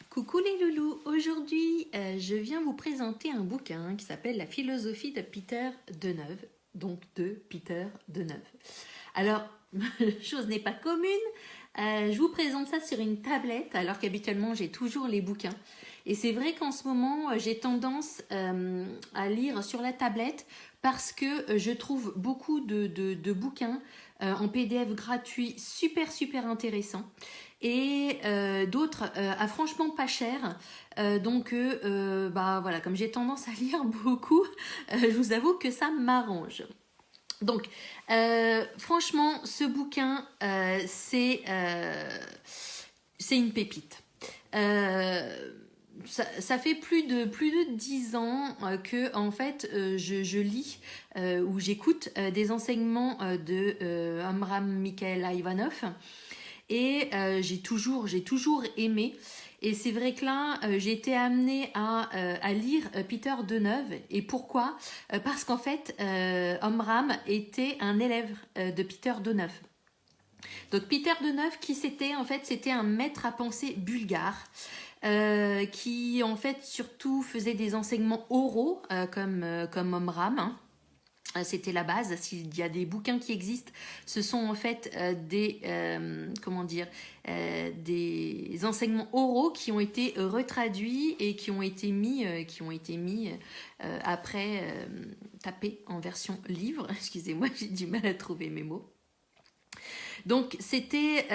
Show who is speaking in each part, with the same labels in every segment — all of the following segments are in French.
Speaker 1: Coucou les loulous, aujourd'hui je viens vous présenter un bouquin qui s'appelle La philosophie de Peter Deneuve, donc de Peter Deneuve. Alors, chose n'est pas commune, je vous présente ça sur une tablette alors qu'habituellement j'ai toujours les bouquins. Et c'est vrai qu'en ce moment j'ai tendance à lire sur la tablette parce que je trouve beaucoup de bouquins en PDF gratuit super intéressants et d'autres à franchement pas cher. Bah voilà, comme j'ai tendance à lire beaucoup, je vous avoue que ça m'arrange. Donc, franchement, ce bouquin, c'est une pépite. Ça fait plus de 10 ans que en fait je lis ou j'écoute des enseignements de Amram Mikhaël Ivanov et j'ai toujours aimé. Et c'est vrai que là, j'ai été amenée à lire Peter Deneuve. Et pourquoi Parce qu'en fait, Omram était un élève de Peter Deneuve. Donc Peter Deneuve, qui c'était en fait, c'était un maître à penser bulgare. Qui en fait surtout faisait des enseignements oraux comme Omram, hein. C'était la base. S'il y a des bouquins qui existent, ce sont en fait des enseignements oraux qui ont été retraduits et qui ont été mis après tapés en version livre. Excusez-moi, j'ai du mal à trouver mes mots. Donc c'était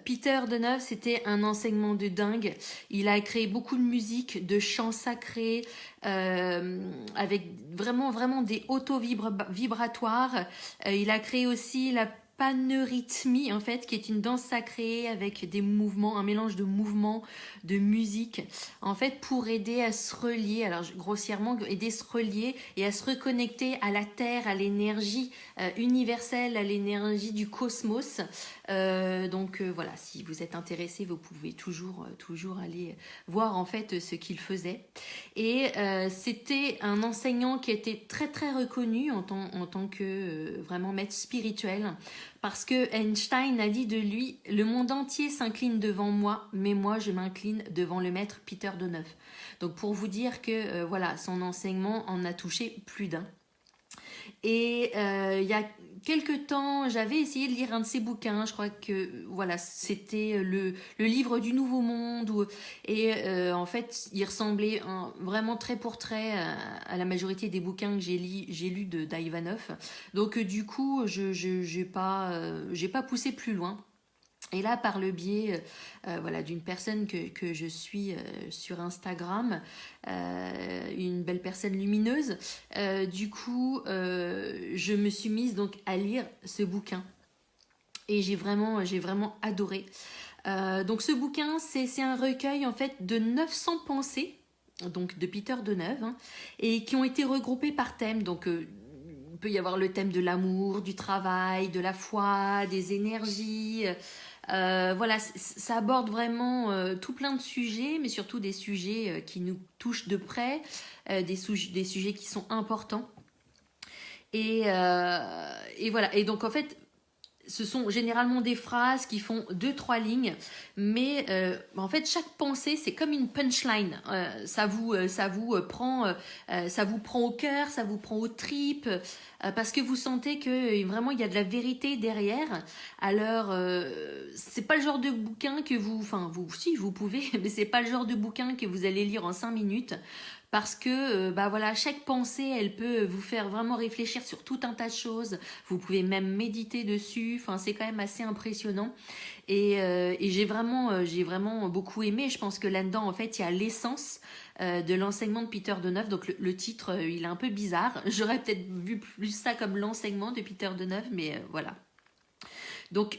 Speaker 1: Peter Deneuve, c'était un enseignement de dingue. Il a créé beaucoup de musique, de chants sacrés, avec vraiment des auto-vibratoires. Il a créé aussi la paneurythmie en fait, qui est une danse sacrée avec des mouvements, un mélange de mouvements, de musique, en fait pour aider à se relier, alors grossièrement aider à se relier et à se reconnecter à la terre, à l'énergie universelle, à l'énergie du cosmos. Voilà, si vous êtes intéressé, vous pouvez toujours aller voir en fait ce qu'il faisait. Et c'était un enseignant qui était très reconnu en tant que vraiment maître spirituel, parce que Einstein a dit de lui: le monde entier s'incline devant moi, mais moi je m'incline devant le maître Peter Deneuve. Donc pour vous dire que voilà, son enseignement en a touché plus d'un. Et il y a quelques temps, j'avais essayé de lire un de ses bouquins. Je crois que voilà, c'était le livre du Nouveau Monde. En fait, il ressemblait vraiment trait pour trait à la majorité des bouquins que j'ai lus d'Ivanov. Donc du coup, je n'ai pas poussé plus loin. Et là, par le biais voilà, d'une personne que je suis sur Instagram, une belle personne lumineuse, je me suis mise donc à lire ce bouquin. Et j'ai vraiment adoré. Donc ce bouquin, c'est un recueil en fait de 900 pensées, donc de Peter Deneuve, hein, et qui ont été regroupées par thème. Donc il peut y avoir le thème de l'amour, du travail, de la foi, des énergies. Voilà, ça aborde vraiment tout plein de sujets, mais surtout des sujets qui nous touchent de près, des sujets qui sont importants. Et voilà, et donc en fait, ce sont généralement des phrases qui font 2-3 lignes, mais en fait chaque pensée c'est comme une punchline. Ça vous prend au cœur, ça vous prend aux tripes, parce que vous sentez que vraiment il y a de la vérité derrière. Alors c'est pas le genre de bouquin que si vous pouvez, mais c'est pas le genre de bouquin que vous allez lire en 5 minutes. Parce que bah voilà, chaque pensée, elle peut vous faire vraiment réfléchir sur tout un tas de choses. Vous pouvez même méditer dessus. Enfin, c'est quand même assez impressionnant. Et j'ai vraiment beaucoup aimé. Je pense que là-dedans, en fait, il y a l'essence de l'enseignement de Peter Deneuve. Donc le titre, il est un peu bizarre. J'aurais peut-être vu plus ça comme l'enseignement de Peter Deneuve, mais voilà. Donc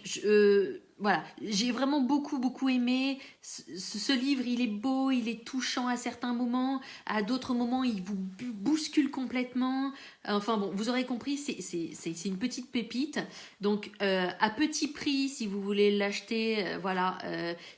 Speaker 1: voilà, j'ai vraiment beaucoup aimé. Ce livre, il est beau, il est touchant à certains moments, à d'autres moments, il vous bouscule complètement. Enfin bon, vous aurez compris, c'est une petite pépite. Donc à petit prix, si vous voulez l'acheter, voilà.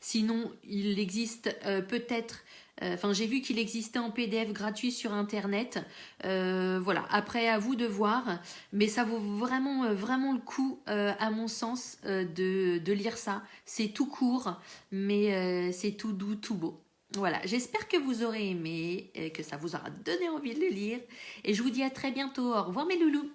Speaker 1: Sinon, il existe peut-être Enfin, j'ai vu qu'il existait en PDF gratuit sur Internet. Voilà, après à vous de voir, mais ça vaut vraiment, vraiment le coup, à mon sens, de lire ça. C'est tout court, mais c'est tout doux, tout beau. Voilà, j'espère que vous aurez aimé, et que ça vous aura donné envie de le lire. Et je vous dis à très bientôt. Au revoir mes loulous.